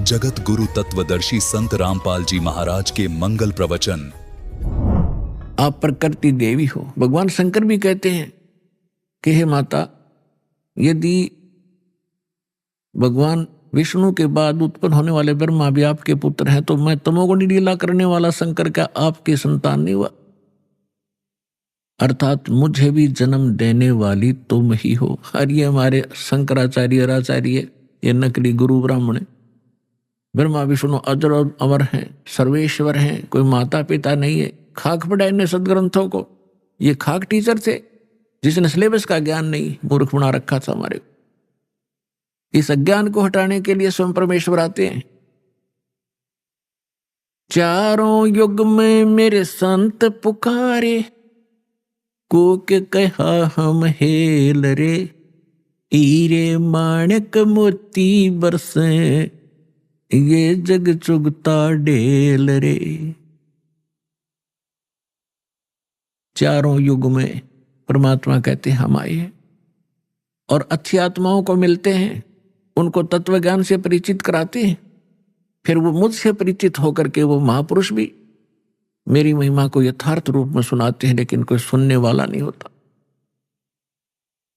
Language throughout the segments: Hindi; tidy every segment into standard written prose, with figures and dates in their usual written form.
जगत गुरु तत्वदर्शी संत रामपाल जी महाराज के मंगल प्रवचन। आप प्रकृति देवी हो। भगवान शंकर भी कहते हैं कि हे माता, यदि भगवान विष्णु के बाद उत्पन्न होने वाले ब्रह्मा भी आपके पुत्र हैं, तो मैं तमोगुणी लीला करने वाला शंकर क्या आपके संतान नहीं हुआ? अर्थात मुझे भी जन्म देने वाली तुम ही हो। और ये हमारे शंकराचार्य आचार्य, ये नकली गुरु ब्राह्मण, ब्रह्मा विष्णु अजर और अमर हैं, सर्वेश्वर हैं, कोई माता पिता नहीं है। खाक पढ़ा इन्हें सदग्रंथों को। ये खाक टीचर थे जिसने सिलेबस का ज्ञान नहीं, मूर्ख बना रखा था हमारे को। इस अज्ञान को हटाने के लिए स्वयं परमेश्वर आते हैं। चारों युग में मेरे संत पुकारे, को के कहा हम हेल रे, हीरे माणक मोती बरसे, ये जग चुगता ढेल रे। चारों युग में परमात्मा कहते हैं हम आए हैं और अच्छी आत्माओं को मिलते हैं, उनको तत्व ज्ञान से परिचित कराते हैं। फिर वो मुझसे परिचित होकर के वो महापुरुष भी मेरी महिमा को यथार्थ रूप में सुनाते हैं, लेकिन कोई सुनने वाला नहीं होता,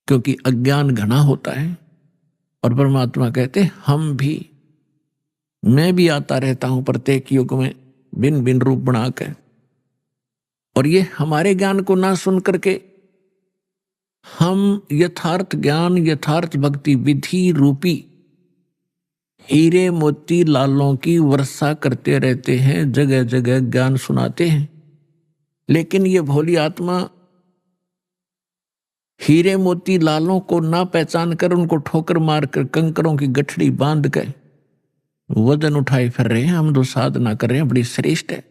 क्योंकि अज्ञान घना होता है। और परमात्मा कहते हैं हम भी, मैं भी आता रहता हूं प्रत्येक युग में भिन्न भिन्न रूप बनाकर, और ये हमारे ज्ञान को ना सुन करके हम यथार्थ ज्ञान, यथार्थ भक्ति विधि रूपी हीरे मोती लालों की वर्षा करते रहते हैं, जगह जगह ज्ञान सुनाते हैं। लेकिन ये भोली आत्मा हीरे मोती लालों को ना पहचान कर उनको ठोकर मारकर कंकरों की गठड़ी बांध कर वजन उठाए फिर रहे हैं। हम जो साधना कर रहे हैं बड़ी श्रेष्ठ है।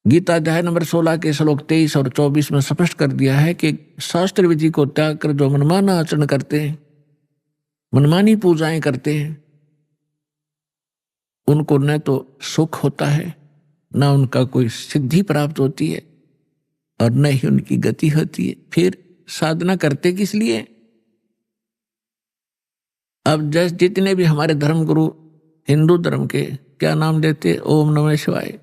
गीता अध्याय नंबर 16 के श्लोक 23 और 24 में स्पष्ट कर दिया है कि शास्त्र विधि को त्याग कर जो मनमाना आचरण करते हैं, मनमानी पूजाएं करते हैं, उनको न तो सुख होता है, न उनका कोई सिद्धि प्राप्त होती है, और न ही उनकी गति होती है। फिर साधना करते किस लिए? अब जैसे जितने भी हमारे धर्म गुरु हिंदू धर्म के क्या नाम देते, ओम नमः शिवाय,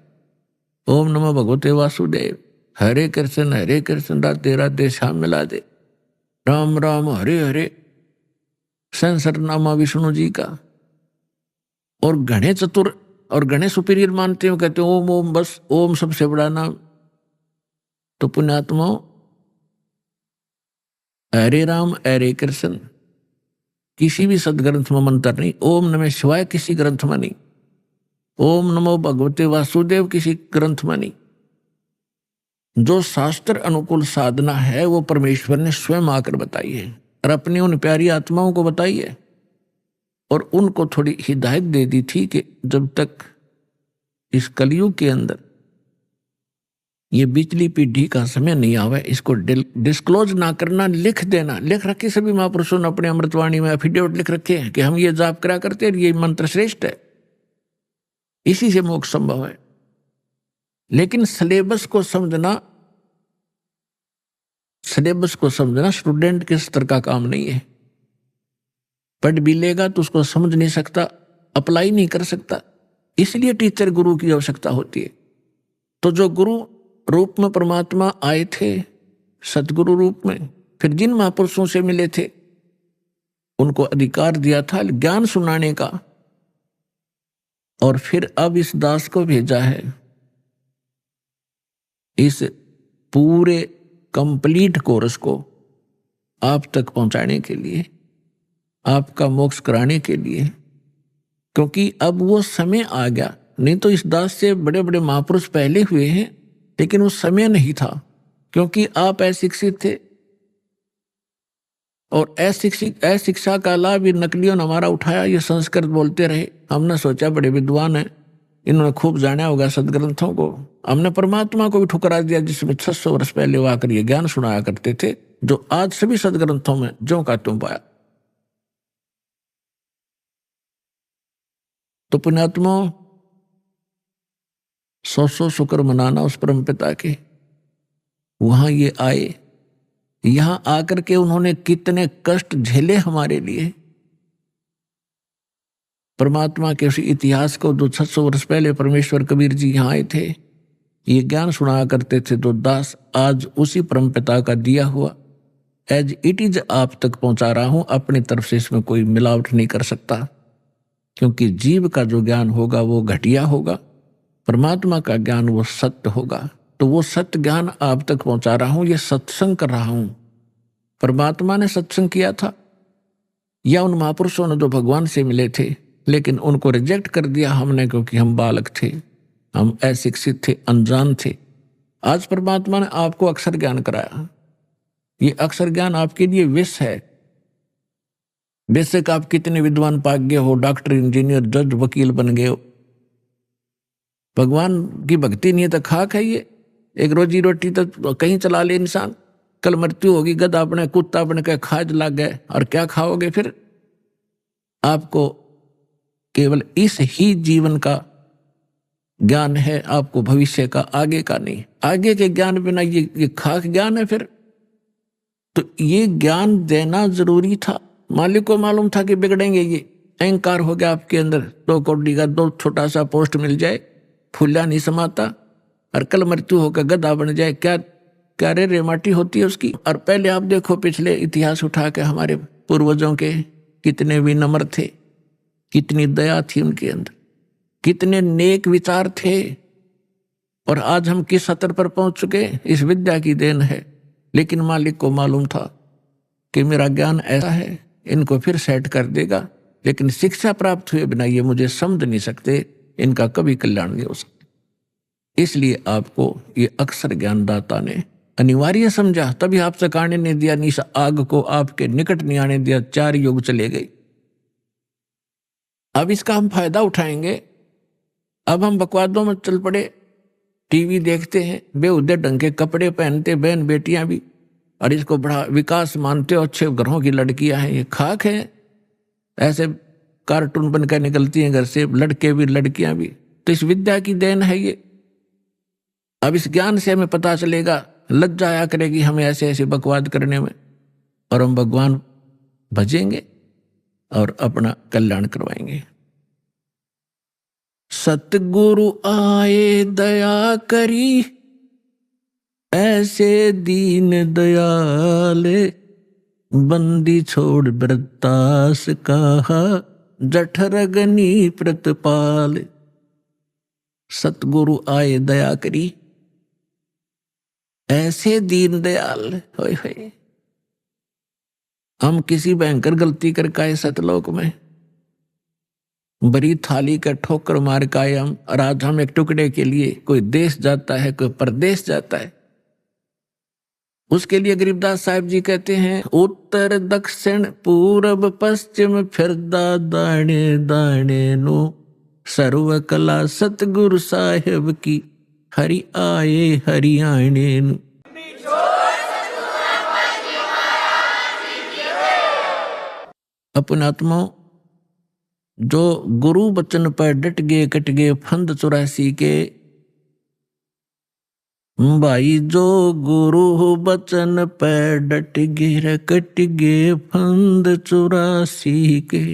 ओम नमः भगवते वासुदेव, हरे कृष्ण राधे राधे श्याम मिला दे, राम राम हरे हरे, सहस्रनामा विष्णु जी का, और घने चतुर और घने सुपीरियर मानते हो, कहते ओम ओम, बस ओम सबसे बड़ा नाम। तो पुण्यात्माओं, हरे राम हरे कृष्ण किसी भी सदग्रंथ में मंत्र नहीं, ओम नमः शिवाय किसी ग्रंथ में नहीं, ओम नमो भगवते वासुदेव किसी ग्रंथ में नहीं। जो शास्त्र अनुकूल साधना है वो परमेश्वर ने स्वयं आकर बताई है और अपनी उन प्यारी आत्माओं को बताई है, और उनको थोड़ी हिदायत दे दी थी कि जब तक इस कलयुग के अंदर ये बिजली पीढ़ी का समय नहीं आवे, इसको डिस्क्लोज ना करना, लिख देना। लिख रखे सभी महापुरुषों ने अपने अमृतवाणी में एफिडेविट लिख रखे हैं कि हम ये जाप करा करते हैं, ये मंत्र श्रेष्ठ है, इसी से मोक्ष संभव है। लेकिन सिलेबस को समझना स्टूडेंट के स्तर का काम नहीं है। पढ़ भी लेगा तो उसको समझ नहीं सकता, अप्लाई नहीं कर सकता। इसलिए टीचर गुरु की आवश्यकता होती है। तो जो गुरु रूप में परमात्मा आए थे, सतगुरु रूप में, फिर जिन महापुरुषों से मिले थे उनको अधिकार दिया था ज्ञान सुनाने का, और फिर अब इस दास को भेजा है इस पूरे कंप्लीट कोर्स को आप तक पहुंचाने के लिए, आपका मोक्ष कराने के लिए। क्योंकि अब वो समय आ गया, नहीं तो इस दास से बड़े बड़े महापुरुष पहले हुए हैं, लेकिन वो समय नहीं था, क्योंकि आप अशिक्षित थे। और अशिक्षा का लाभ नकलियों ने हमारा उठाया, ये संस्कृत बोलते रहे। हमने सोचा बड़े विद्वान हैं, इन्होंने खूब जाना होगा सदग्रंथों को। हमने परमात्मा को भी ठुकरा दिया, जिसमें 600 वर्ष पहले वो आकर ये ज्ञान सुनाया करते थे, जो आज सभी सदग्रंथों में ज्यों का त्यों पाया। तो पुण्यात्मा, 100 शुक्र मनाना उस परम पिता के। वहां ये आए, यहां आकर के उन्होंने कितने कष्ट झेले हमारे लिए। परमात्मा के उस इतिहास को जो 600 वर्ष पहले परमेश्वर कबीर जी यहाँ आए थे, ये ज्ञान सुनाया करते थे, तो दास आज उसी परमपिता का दिया हुआ एज इट इज आप तक पहुंचा रहा हूं। अपनी तरफ से इसमें कोई मिलावट नहीं कर सकता, क्योंकि जीव का जो ज्ञान होगा वो घटिया होगा, परमात्मा का ज्ञान वो सत्य होगा। तो वो सत्य ज्ञान आप तक पहुंचा रहा हूं, ये सत्संग कर रहा हूं। परमात्मा ने सत्संग किया था या उन महापुरुषों ने जो भगवान से मिले थे, लेकिन उनको रिजेक्ट कर दिया हमने, क्योंकि हम बालक थे, हम अशिक्षित थे, अनजान थे। आज परमात्मा ने आपको अक्षर ज्ञान कराया। ये अक्षर ज्ञान आपके लिए विष है। बेशक आप कितने विद्वान पाक गए हो, डॉक्टर, इंजीनियर, जज, वकील बन गए हो, भगवान की भक्ति नहीं है तो खाक है ये। एक रोजी रोटी तो कहीं चला ले इंसान, कल मृत्यु होगी, गधा अपने कुत्ता बन के खाज लग गए, और क्या खाओगे फिर? आपको केवल इस ही जीवन का ज्ञान है, आपको भविष्य का, आगे का नहीं। आगे के ज्ञान बिना ये खाक ज्ञान है फिर। तो ये ज्ञान देना जरूरी था। मालिक को मालूम था कि बिगड़ेंगे ये। अहंकार हो गया आपके अंदर, 2 कौड़ी का 2 छोटा सा पोस्ट मिल जाए, फूला नहीं समाता, और कल मृत्यु होकर गधा बन जाए, क्या क्या रे माटी होती है उसकी। और पहले आप देखो पिछले इतिहास उठा के, हमारे पूर्वजों के कितने विनम्र थे, कितनी दया थी उनके अंदर, कितने नेक विचार थे। और आज हम किस स्तर पर पहुंच चुके, इस विद्या की देन है। लेकिन मालिक को मालूम था कि मेरा ज्ञान ऐसा है, इनको फिर सेट कर देगा, लेकिन शिक्षा प्राप्त हुए बिना ये मुझे समझ नहीं सकते, इनका कभी कल्याण नहीं हो सकता। इसलिए आपको ये अक्षर ज्ञानदाता ने अनिवार्य समझा, तभी आपसे काने नहीं दिया, निस आग को आपके निकट नहीं आने दिया, 4 युग चले गए। अब इसका हम फायदा उठाएंगे। अब हम बकवादों में चल पड़े, टीवी देखते हैं, बेहुदे ढंग के कपड़े पहनते बहन बेटियां भी, और इसको बड़ा विकास मानते हो, अच्छे घरों की लड़कियां हैं, ये खाक है। ऐसे कार्टून बनकर निकलती हैं घर से, लड़के भी लड़कियां भी। तो इस विद्या की देन है ये। अब इस ज्ञान से हमें पता चलेगा, लज्जा आया करेगी हमें ऐसे ऐसे बकवाद करने में, और हम भगवान भजेंगे और अपना कल्याण करवाएंगे। सतगुरु आए दया करी, ऐसे दीन दयाले, बंदी छोड़ वृत्तास कहा, जठरगनी प्रतिपाल। सतगुरु आए दया करी, ऐसे दीन दयाल। होय होय, हम किसी भयंकर गलती करके आए सतलोक में, बड़ी थाली का ठोकर मार के आए हम, और आज हम एक टुकड़े के लिए कोई देश जाता है, कोई परदेश जाता है। उसके लिए गरीबदास साहिब जी कहते हैं, उत्तर दक्षिण पूरब पश्चिम फिरदा दाणे दाणे नो, सर्व कला सतगुरु साहिब की, हरि आए हरियाणे नु। अपने आत्माओं, जो गुरु बचन पर डट गए कट गए फंद 84 के, भाई जो गुरु बचन पर डट गए कट गए फंद 84 के,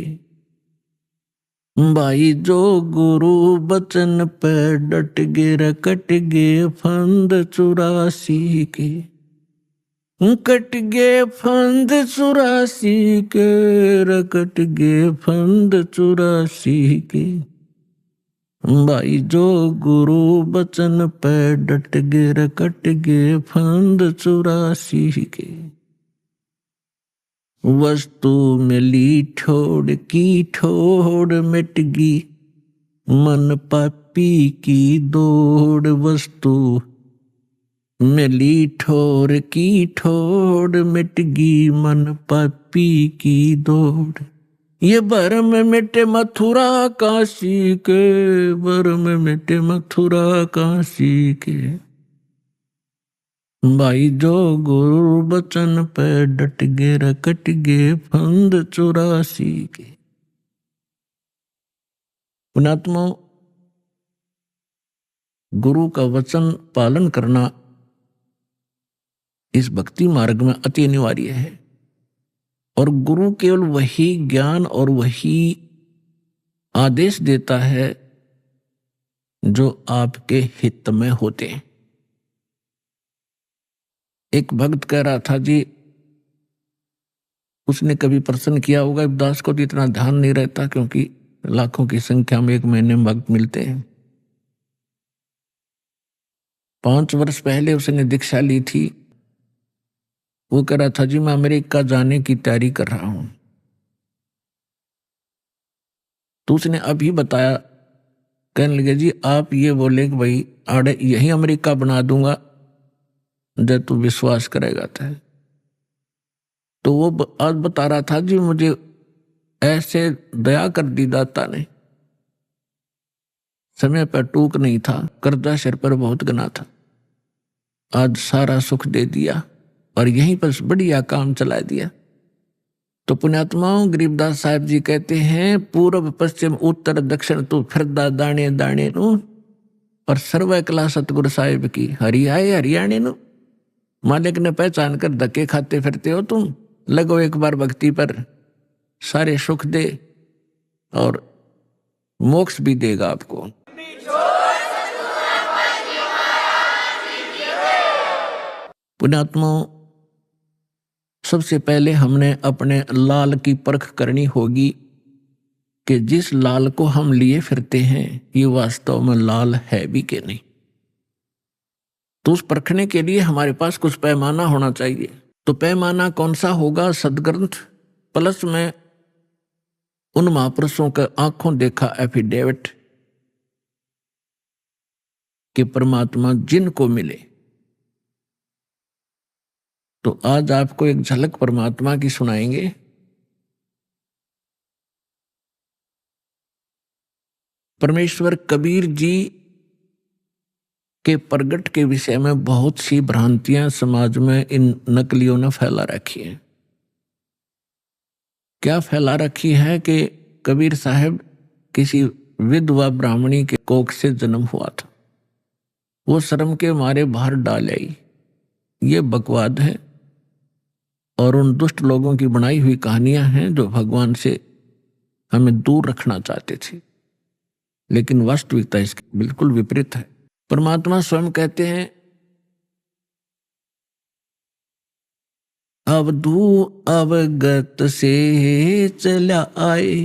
भाई जो गुरु बचन पर डट गए कट गए फंद 84 के, कट गए फंद 84 के, रकट गए फंद 84 के, भाई जो गुरु बचन पे डट गए रकट गए फंद 84 के। वस्तु मिली ठोड़ की ठोड़ मिट गई, मन पापी की दौड़। वस्तु मिली ठोर की ठोड़ मिट गई, मन पापी की दौड़। ये भरम मिटे मथुरा काशी के, भरम मिटे मथुरा काशी के, भाई जो गुरु बचन पे डट गए रकट गए फंद 84 के। पुणात्मा, गुरु का वचन पालन करना इस भक्ति मार्ग में अति अनिवार्य है। और गुरु केवल वही ज्ञान और वही आदेश देता है जो आपके हित में होते हैं। एक भक्त कह रहा था जी, उसने कभी प्रश्न किया होगा, दास को तो इतना ध्यान नहीं रहता क्योंकि लाखों की संख्या में एक महीने में भक्त मिलते हैं। 5 वर्ष पहले उसने दीक्षा ली थी। वो कह रहा था जी मैं अमेरिका जाने की तैयारी कर रहा हूं। तो उसने अभी बताया, कहने लगे जी आप ये बोले कि भाई आड़े यही अमेरिका बना दूंगा जब तू विश्वास करेगा तो वो आज बता रहा था जी मुझे ऐसे दया कर दी दाता ने, समय पर टूक नहीं था, कर्जा सिर पर बहुत गना था, आज सारा सुख दे दिया और यहीं पर बढ़िया काम चला दिया। तो पुण्यात्माओं, गरीबदास साहब जी कहते हैं पूर्व पश्चिम उत्तर दक्षिण तू फिरदा दाने दाने नु, और सर्व कला सतगुरु साहिब की हरियाए हरियाणे नु। मालिक ने पहचान कर धक्के खाते फिरते हो तुम, लगो एक बार भक्ति पर, सारे सुख दे और मोक्ष भी देगा आपको। पुण्यात्माओं, सबसे पहले हमने अपने लाल की परख करनी होगी कि जिस लाल को हम लिए फिरते हैं ये वास्तव में लाल है भी कि नहीं। तो उस परखने के लिए हमारे पास कुछ पैमाना होना चाहिए। तो पैमाना कौन सा होगा? सदग्रंथ प्लस में उन महापुरुषों का आंखों देखा एफिडेविट कि परमात्मा जिनको मिले। तो आज आपको एक झलक परमात्मा की सुनाएंगे। परमेश्वर कबीर जी के प्रगट के विषय में बहुत सी भ्रांतियां समाज में इन नकलियों ने फैला रखी है। क्या फैला रखी है कि कबीर साहब किसी विधवा ब्राह्मणी के कोख से जन्म हुआ था, वो शर्म के मारे बाहर डाल आई। ये बकवाद है और उन दुष्ट लोगों की बनाई हुई कहानियां हैं जो भगवान से हमें दूर रखना चाहते थे, लेकिन वास्तविकता इसके बिल्कुल विपरीत है। परमात्मा स्वयं कहते हैं अवधू अवगत से चला आए,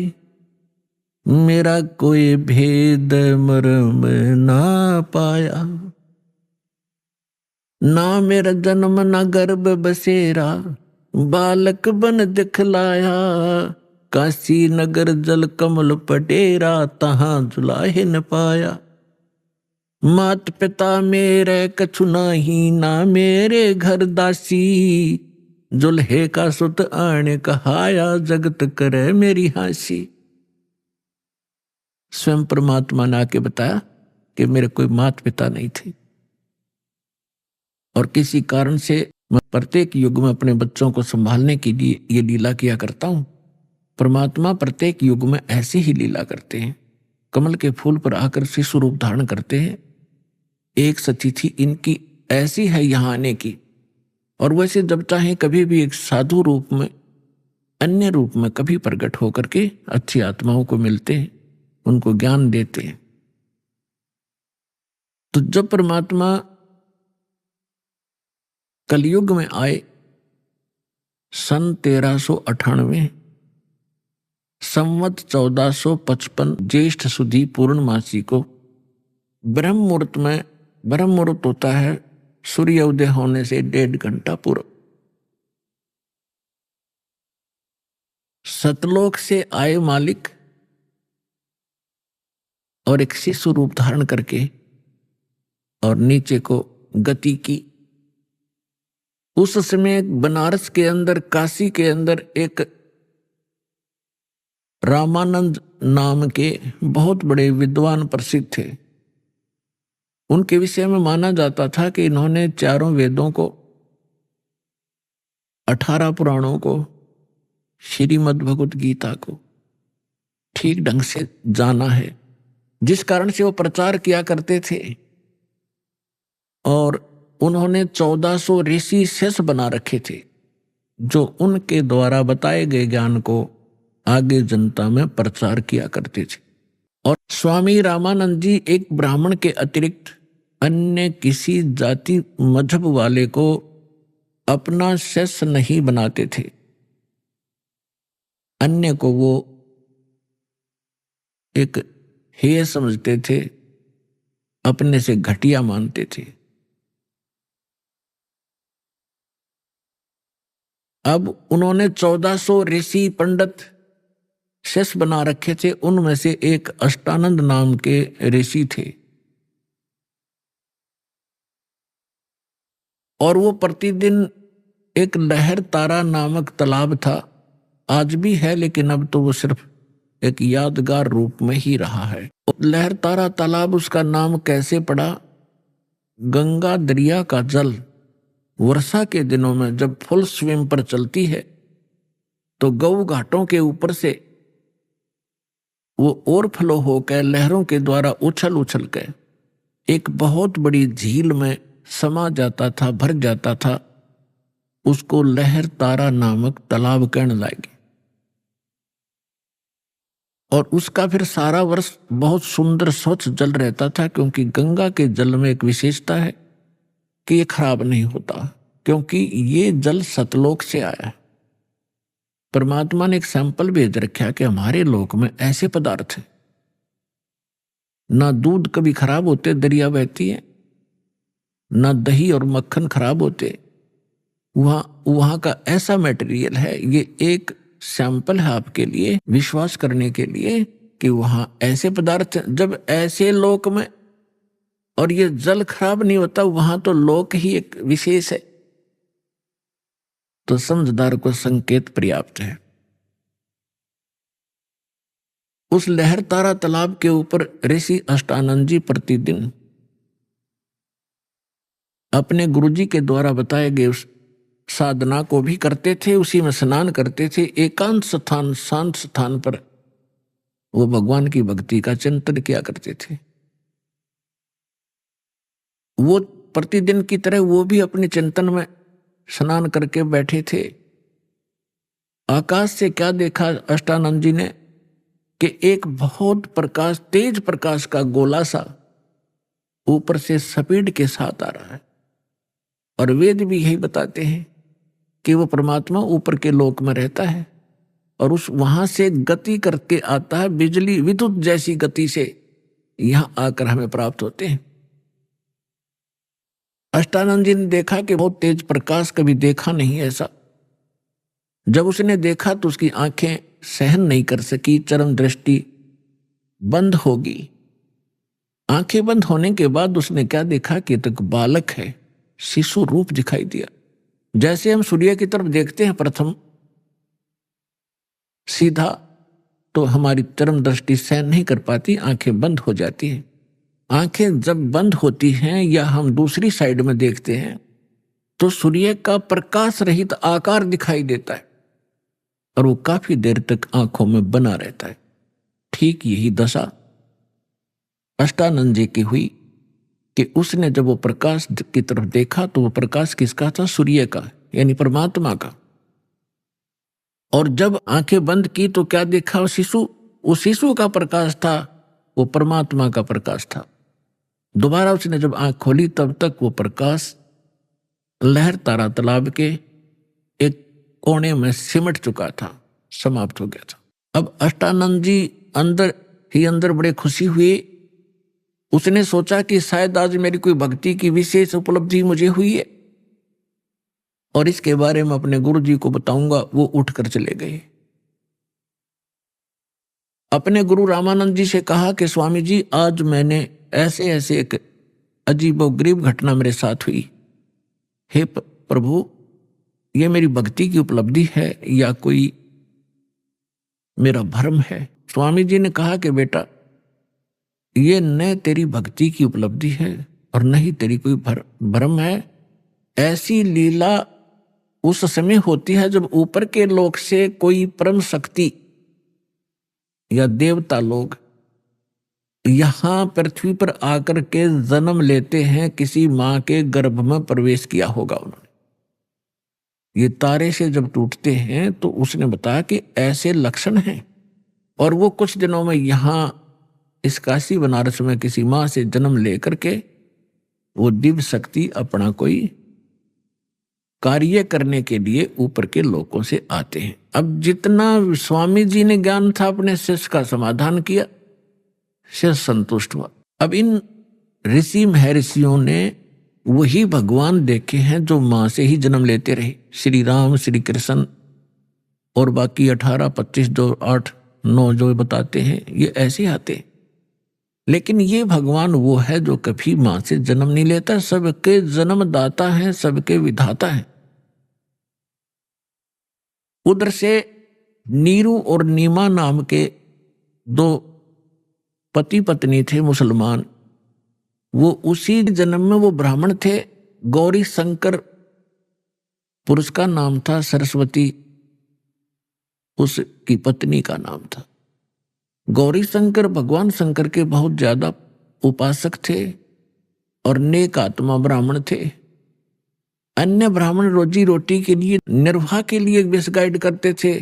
मेरा कोई भेद मर्म ना पाया, ना मेरा जन्म ना गर्भ बसेरा, बालक बन दिखलाया, काशी नगर जल कमल पटेरा, तहां जुलाहे न पाया, मात पिता मेरे कछु नाही, ना मेरे घर दासी, जुल्हे का सुत आने कहाया, जगत करे मेरी हासी। स्वयं परमात्मा ने आके बताया कि मेरे कोई मात पिता नहीं थे और किसी कारण से मैं प्रत्येक युग में अपने बच्चों को संभालने के लिए ये लीला किया करता हूं। परमात्मा प्रत्येक युग में ऐसी ही लीला करते हैं, कमल के फूल पर आकर शिशु रूप धारण करते हैं। एक सतिथि इनकी ऐसी है यहाँ आने की, और वैसे जब चाहे कभी भी एक साधु रूप में, अन्य रूप में कभी प्रकट होकर के अच्छी आत्माओं को मिलते हैं, उनको ज्ञान देते हैं। तो जब परमात्मा कलयुग में आए सन 1398 संवत 1455 ज्येष्ठ सुदी पूर्णमासी को ब्रह्म मुहूर्त में, ब्रह्म मुहूर्त होता है सूर्य उदय होने से 1.5 घंटा पूर्व, सतलोक से आए मालिक और एक शिशु रूप धारण करके और नीचे को गति की। उस समय बनारस के अंदर, काशी के अंदर एक रामानंद नाम के बहुत बड़े विद्वान प्रसिद्ध थे। उनके विषय में माना जाता था कि इन्होंने 4 वेदों को, 18 पुराणों को, श्रीमद् भगवत गीता को ठीक ढंग से जाना है, जिस कारण से वो प्रचार किया करते थे। और उन्होंने 1400 ऋषि शेष बना रखे थे जो उनके द्वारा बताए गए ज्ञान को आगे जनता में प्रचार किया करते थे। स्वामी रामानंद जी एक ब्राह्मण के अतिरिक्त अन्य किसी जाति मजहब वाले को अपना शिष्य नहीं बनाते थे। अन्य को वो एक हेय समझते थे, अपने से घटिया मानते थे। अब उन्होंने 1400 ऋषि पंडित शिष्य बना रखे थे। उनमें से एक अष्टानंद नाम के ऋषि थे और वो प्रतिदिन एक लहर तारा नामक तालाब था, आज भी है, लेकिन अब तो वो सिर्फ एक यादगार रूप में ही रहा है। लहर तारा तालाब उसका नाम कैसे पड़ा? गंगा दरिया का जल वर्षा के दिनों में जब फुल स्विम पर चलती है तो गऊ घाटों के ऊपर से वो ओवरफ्लो होकर लहरों के द्वारा उछल उछल कर एक बहुत बड़ी झील में समा जाता था, भर जाता था। उसको लहर तारा नामक तालाब कहने लगे और उसका फिर सारा वर्ष बहुत सुंदर स्वच्छ जल रहता था, क्योंकि गंगा के जल में एक विशेषता है कि ये खराब नहीं होता, क्योंकि ये जल सतलोक से आया है। परमात्मा ने एक सैंपल भेज रखा कि हमारे लोक में ऐसे पदार्थ हैं, ना दूध कभी खराब होते, दरिया बहती है, ना दही और मक्खन खराब होते। वहां का ऐसा मटेरियल है। ये एक सैंपल है आपके लिए, विश्वास करने के लिए कि वहां ऐसे पदार्थ, जब ऐसे लोक में और ये जल खराब नहीं होता, वहां तो लोक ही एक विशेष है। तो समझदार को संकेत पर्याप्त है। उस लहर तारा तालाब के ऊपर ऋषि अष्टानंद जी प्रतिदिन अपने गुरुजी के द्वारा बताए गए उस साधना को भी करते थे, उसी में स्नान करते थे। एकांत स्थान, शांत स्थान पर वो भगवान की भक्ति का चिंतन किया करते थे। वो प्रतिदिन की तरह वो भी अपने चिंतन में स्नान करके बैठे थे। आकाश से क्या देखा अष्टानंद जी ने कि एक बहुत प्रकाश, तेज प्रकाश का गोला सा ऊपर से स्पीड के साथ आ रहा है। और वेद भी यही बताते हैं कि वो परमात्मा ऊपर के लोक में रहता है और उस वहां से गति करके आता है, बिजली विद्युत जैसी गति से यहां आकर हमें प्राप्त होते हैं। अष्टानंद जी ने देखा कि बहुत तेज प्रकाश, कभी देखा नहीं ऐसा। जब उसने देखा तो उसकी आंखें सहन नहीं कर सकी, चरम दृष्टि बंद होगी। आंखें बंद होने के बाद उसने क्या देखा कि एक बालक है, शिशु रूप दिखाई दिया। जैसे हम सूर्य की तरफ देखते हैं प्रथम सीधा, तो हमारी चरम दृष्टि सहन नहीं कर पाती, आंखें बंद हो जाती हैं। आंखें जब बंद होती हैं या हम दूसरी साइड में देखते हैं तो सूर्य का प्रकाश रहित आकार दिखाई देता है और वो काफी देर तक आंखों में बना रहता है। ठीक यही दशा अष्टानंद जी की हुई कि उसने जब वो प्रकाश की तरफ देखा तो वो प्रकाश किसका था? सूर्य का, यानी परमात्मा का। और जब आंखें बंद की तो क्या देखा? वो शिशु, उस शिशु का प्रकाश था, वो परमात्मा का प्रकाश था। दोबारा उसने जब आंख खोली तब तक वो प्रकाश लहर तारा तालाब के एक कोने में सिमट चुका था, समाप्त हो गया था। अब अष्टानंद जी अंदर ही अंदर बड़े खुशी हुए। उसने सोचा कि शायद आज मेरी कोई भक्ति की विशेष उपलब्धि मुझे हुई है और इसके बारे में अपने गुरु जी को बताऊंगा। वो उठकर चले गए। अपने गुरु रामानंद जी से कहा कि स्वामी जी, आज मैंने ऐसे ऐसे एक अजीबोगरीब घटना मेरे साथ हुई। हे प्रभु, ये मेरी भक्ति की उपलब्धि है या कोई मेरा भ्रम है? स्वामी जी ने कहा कि बेटा, ये न तेरी भक्ति की उपलब्धि है और न ही तेरी कोई भ्रम है। ऐसी लीला उस समय होती है जब ऊपर के लोक से कोई परम शक्ति या देवता लोग यहां पृथ्वी पर आकर के जन्म लेते हैं। किसी मां के गर्भ में प्रवेश किया होगा उन्होंने। ये तारे से जब टूटते हैं तो उसने बताया कि ऐसे लक्षण हैं और वो कुछ दिनों में यहां इस काशी बनारस में किसी माँ से जन्म लेकर के वो दिव्य शक्ति अपना कोई कार्य करने के ऊपर के लोगों से आते हैं। अब जितना स्वामी जी ने ज्ञान था अपने शिष्य का समाधान किया, शिष्य संतुष्ट हुआ। अब इन ऋषि महर्षियों ने वही भगवान देखे हैं जो मां से ही जन्म लेते रहे, श्री राम, श्री कृष्ण और बाकी 18, 25, जो 8, 9 जो बताते हैं, ये ऐसे आते। लेकिन ये भगवान वो है जो कभी मां से जन्म नहीं लेता, सबके जन्मदाता है, सबके विधाता है। उधर से नीरू और नीमा नाम के 2 पति पत्नी थे मुसलमान, वो उसी जन्म में वो ब्राह्मण थे। गौरी शंकर पुरुष का नाम था, सरस्वती उसकी पत्नी का नाम था। गौरी शंकर भगवान शंकर के बहुत ज्यादा उपासक थे और नेक आत्मा ब्राह्मण थे। अन्य ब्राह्मण रोजी रोटी के लिए, निर्वाह के लिए मिसगाइड करते थे,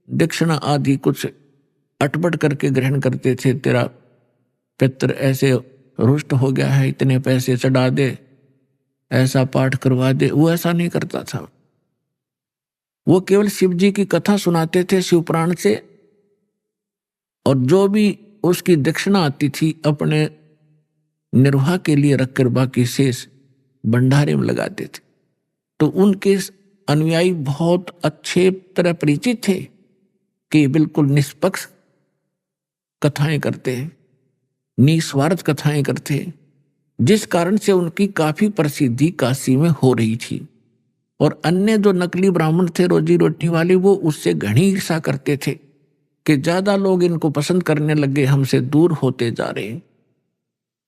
दक्षिणा आदि कुछ अटपट करके ग्रहण करते थे। तेरा पितर ऐसे रुष्ट हो गया है, इतने पैसे चढ़ा दे, ऐसा पाठ करवा दे। वो ऐसा नहीं करता था। वो केवल शिव जी की कथा सुनाते थे शिव पुराण से, और जो भी उसकी दक्षिणा आती थी अपने निर्वाह के लिए रखकर बाकी शेष भंडारे में लगाते थे। तो उनके अनुयायी बहुत अच्छे तरह परिचित थे कि बिल्कुल निष्पक्ष कथाएं करते हैं, निस्वार्थ कथाएं करते हैं, जिस कारण से उनकी काफी प्रसिद्धि काशी में हो रही थी। और अन्य जो नकली ब्राह्मण थे रोजी रोटी वाले, वो उससे घनी ईर्षा करते थे कि ज्यादा लोग इनको पसंद करने लगे, हमसे दूर होते जा रहे हैं।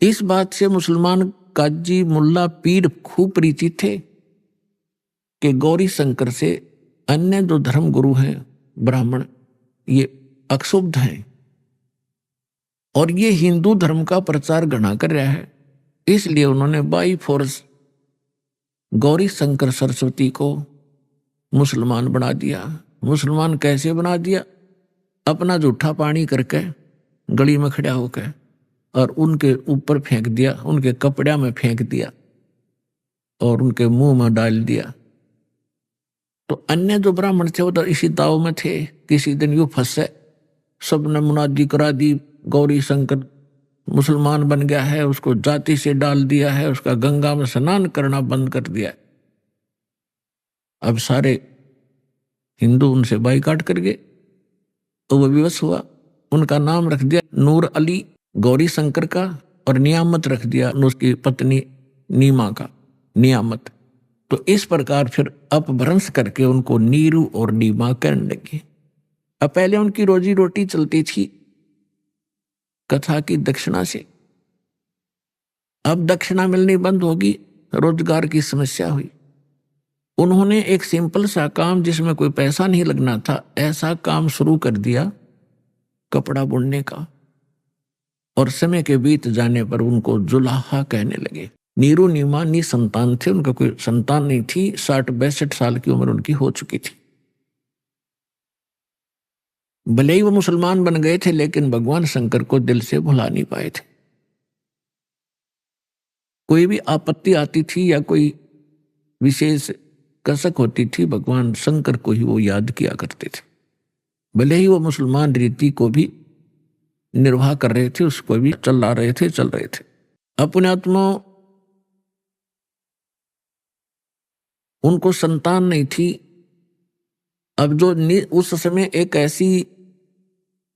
इस बात से मुसलमान काजी, मुल्ला, पीर खूब परिचित थे कि गौरी शंकर से अन्य जो धर्म गुरु हैं ब्राह्मण, ये अक्षुब्ध हैं और ये हिंदू धर्म का प्रचार घना कर रहा है। इसलिए उन्होंने बाई फोर्स गौरी शंकर सरस्वती को मुसलमान बना दिया। मुसलमान कैसे बना दिया? अपना जूठा पानी करके गली में खड़ा होकर और उनके ऊपर फेंक दिया, उनके कपड़े में फेंक दिया और उनके मुंह में डाल दिया। तो अन्य जो ब्राह्मण थे वो तो इसी दाव में थे। किसी दिन यूं फंसे, सबने मुनादी करा दी, गौरी शंकर मुसलमान बन गया है, उसको जाति से डाल दिया है, उसका गंगा में स्नान करना बंद कर दिया। अब सारे हिंदू उनसे बाइकाट कर गए, तो वो विवश हुआ। उनका नाम रख दिया नूर अली गौरी शंकर का, और नियामत रख दिया उसकी पत्नी नीमा का, नियामत। तो इस प्रकार फिर अपभ्रंश करके उनको नीरू और नीमा कहने लगे। अब पहले उनकी रोजी रोटी चलती थी कथा की दक्षिणा से, अब दक्षिणा मिलनी बंद होगी, रोजगार की समस्या हुई। उन्होंने एक सिंपल सा काम जिसमें कोई पैसा नहीं लगना था, ऐसा काम शुरू कर दिया कपड़ा बुनने का। और समय के बीत जाने पर उनको जुलाहा कहने लगे। नीरू नीमा निसंतान थे, उनका कोई संतान नहीं थी। 60-62 साल की उम्र उनकी हो चुकी थी। भले ही वो मुसलमान बन गए थे, लेकिन भगवान शंकर को दिल से भुला नहीं पाए थे। कोई भी आपत्ति आती थी या कोई विशेष कसक होती थी, भगवान शंकर को ही वो याद किया करते थे। भले ही वो मुसलमान रीति को भी निर्वाह कर रहे थे, उसको भी चल रहे थे। अपने आत्मा उनको संतान नहीं थी। अब जो उस समय एक ऐसी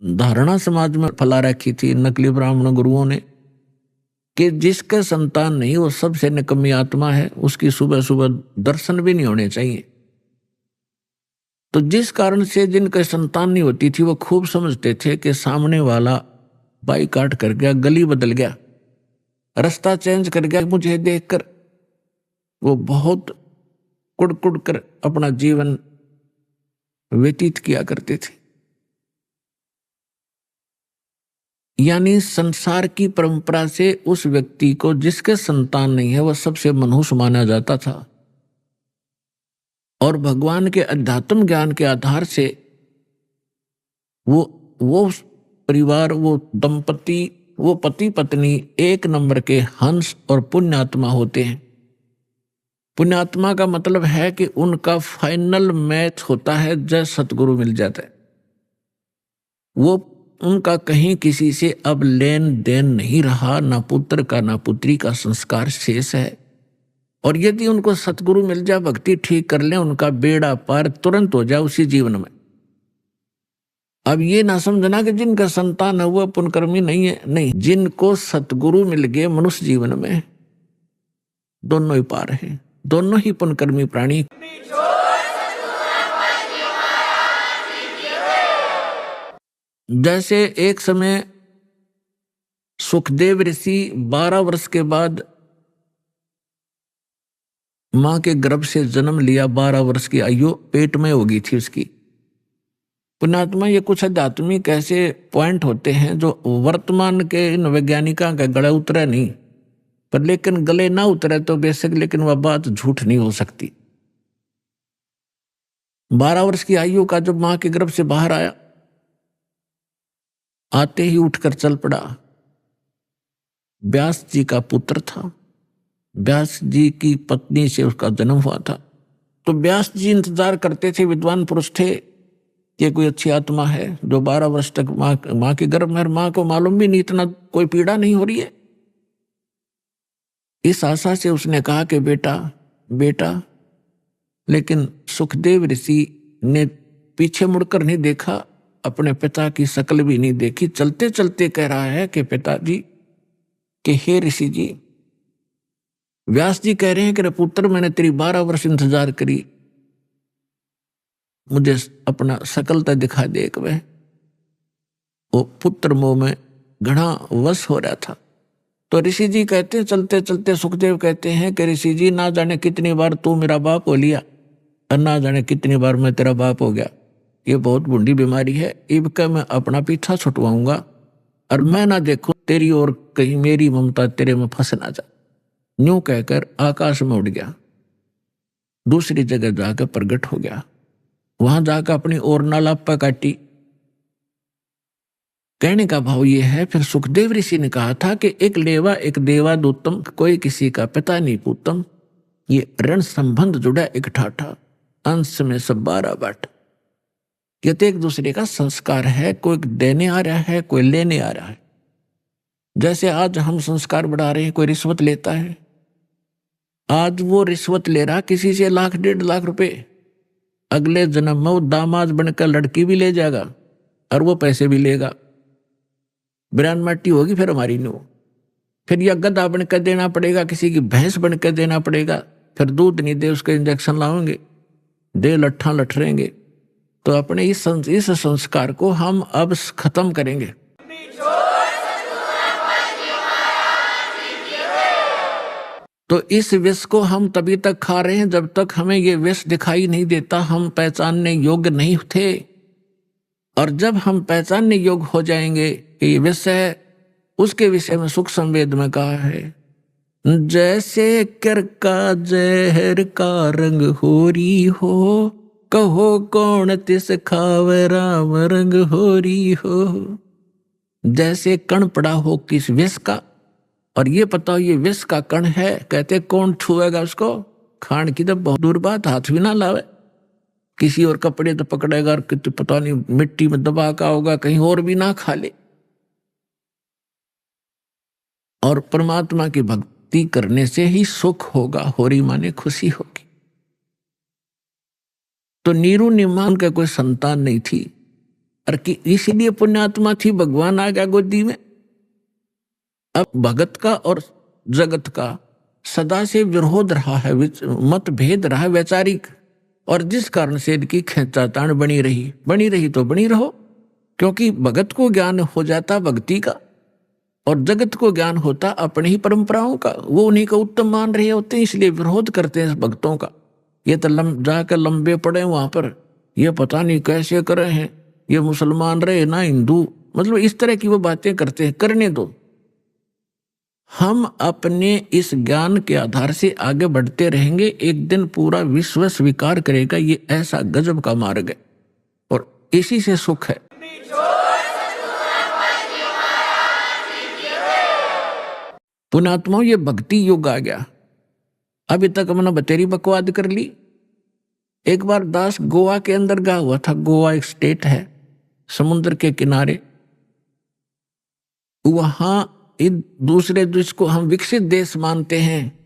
धारणा समाज में फैला रखी थी नकली ब्राह्मण गुरुओं ने कि जिसका संतान नहीं वो सबसे निकम्मी आत्मा है, उसकी सुबह सुबह दर्शन भी नहीं होने चाहिए। तो जिस कारण से जिनका संतान नहीं होती थी वो खूब समझते थे कि सामने वाला बाइकाट कर गया, गली बदल गया, रास्ता चेंज कर गया। मुझे देखकर वो बहुत कुड़ कर अपना जीवन व्यतीत किया करते थे। यानी संसार की परंपरा से उस व्यक्ति को जिसके संतान नहीं है वह सबसे मनहूस माना जाता था, और भगवान के अध्यात्म ज्ञान के आधार से वो परिवार, वो दंपति वो पति पत्नी एक नंबर के हंस और पुण्यात्मा होते हैं। पुण्यात्मा का मतलब है कि उनका फाइनल मैच होता है जब सतगुरु मिल जाता है। वो उनका कहीं किसी से अब लेन देन नहीं रहा, ना पुत्र का ना पुत्री का संस्कार शेष है। और यदि उनको सतगुरु मिल जाए, भक्ति ठीक कर ले, उनका बेड़ा पार तुरंत हो जाए उसी जीवन में। अब ये ना समझना कि जिनका संतान है वो पुण्यकर्मी नहीं है, नहीं, जिनको सतगुरु मिल गए मनुष्य जीवन में, दोनों ही पार हैं, दोनों ही पुण्यकर्मी प्राणी। जैसे एक समय सुखदेव ऋषि 12 वर्ष के बाद मां के गर्भ से जन्म लिया, 12 वर्ष की आयु पेट में हो गई थी उसकी। पुण्यात्मा, ये कुछ आध्यात्मिक ऐसे पॉइंट होते हैं जो वर्तमान के इन वैज्ञानिकों का गले उतरे नहीं, पर लेकिन गले ना उतरे तो बेशक, लेकिन वह बात झूठ नहीं हो सकती। 12 वर्ष की आयु का जब मां के गर्भ से बाहर आया, आते ही उठकर चल पड़ा। व्यास जी का पुत्र था, व्यास जी की पत्नी से उसका जन्म हुआ था। तो व्यास जी इंतजार करते थे, विद्वान पुरुष थे, कि कोई अच्छी आत्मा है जो 12 वर्ष तक माँ के गर्भ में, माँ को मालूम भी नहीं, इतना कोई पीड़ा नहीं हो रही है। इस आशा से उसने कहा कि बेटा बेटा, लेकिन सुखदेव ऋषि ने पीछे मुड़कर नहीं देखा, अपने पिता की शक्ल भी नहीं देखी। चलते चलते कह रहा है कि पिताजी, कि हे ऋषि जी, व्यास जी कह रहे हैं कि पुत्र, मैंने तेरी 12 वर्ष इंतजार करी, मुझे अपना शकलता दिखा दे एक वे। वो पुत्र मोह में घना वश हो रहा था। तो ऋषि जी कहते हैं, चलते चलते सुखदेव कहते हैं कि ऋषि जी, ना जाने कितनी बार तू मेरा बाप हो लिया और ना जाने कितनी बार मैं तेरा बाप हो गया। ये बहुत बूढ़ी बीमारी है, इबका मैं अपना पीछा छुटवाऊंगा और मैं ना देखूं तेरी और कहीं मेरी ममता तेरे में फंस ना जा। यूं कहकर आकाश में उड़ गया, दूसरी जगह जाकर प्रकट हो गया। वहां जाकर अपनी और नालापा काटी। कहने का भाव ये है, फिर सुखदेव ऋषि ने कहा था कि एक लेवा एक देवादूतम, कोई किसी का पिता नहीं पूतम। ये ऋण संबंध जुड़ा एक ठाठा, अंश में सब 12 बाट। ये तो एक दूसरे का संस्कार है, कोई देने आ रहा है, कोई लेने आ रहा है। जैसे आज हम संस्कार बढ़ा रहे हैं, कोई रिश्वत लेता है, आज वो रिश्वत ले रहा किसी से 1 लाख 1.5 लाख रुपए, अगले जन्म में वो दामाद बनकर लड़की भी ले जाएगा और वो पैसे भी लेगा। बिरान माटी होगी फिर हमारी न्यू, फिर यह गधा बनकर देना पड़ेगा, किसी की भैंस बनकर देना पड़ेगा, फिर दूध नहीं दे उसके इंजेक्शन लाओगे, दे लट्ठा लठरेंगे। तो अपने इस संस्कार को हम अब खत्म करेंगे। तो इस विष को हम तभी तक खा रहे हैं जब तक हमें ये विष दिखाई नहीं देता, हम पहचानने योग्य नहीं थे। और जब हम पहचानने योग्य हो जाएंगे कि ये विष है, उसके विषय में सुख संवेद में कहा है, जैसे कर का जहर का रंग होरी हो, कहो कौन तिस खावे राम रंग होरी हो। जैसे कण पड़ा हो किस विष का, और ये पता हो ये विष का कण है, कहते कौन छुएगा उसको, खान की तो बहुत दूर बात, हाथ भी ना लावे, किसी और कपड़े तो पकड़ेगा और पता नहीं मिट्टी में दबा का होगा, कहीं और भी ना खा ले। और परमात्मा की भक्ति करने से ही सुख होगा, होरी माने खुशी होगी। तो नीरू निमान का कोई संतान नहीं थी, और कि इसीलिए पुण्यात्मा थी, भगवान आ गया गोदी में। अब भगत का और जगत का सदा से विरोध रहा है, मतभेद रहा है वैचारिक, और जिस कारण से इनकी खींचातान बनी रही तो बनी रहो, क्योंकि भगत को ज्ञान हो जाता भक्ति का और जगत को ज्ञान होता अपनी ही परंपराओं का, वो उन्हीं को उत्तम मान रहे होते हैं, इसलिए विरोध करते हैं भक्तों का। ये तो जाकर लंबे पड़े वहां पर, ये पता नहीं कैसे कर रहे हैं, ये मुसलमान रहे ना हिंदू, मतलब इस तरह की वो बातें करते हैं। करने दो, हम अपने इस ज्ञान के आधार से आगे बढ़ते रहेंगे, एक दिन पूरा विश्व स्वीकार करेगा ये ऐसा गजब का मार्ग है, और इसी से सुख है। पुण्यात्माओं, ये भक्ति युग आ गया। अभी तक हमने बतेरी बकवाद कर ली। एक बार दास गोवा के अंदर गया हुआ था। गोवा एक स्टेट है समुद्र के किनारे। वहां इन दूसरे देश को हम विकसित देश मानते हैं,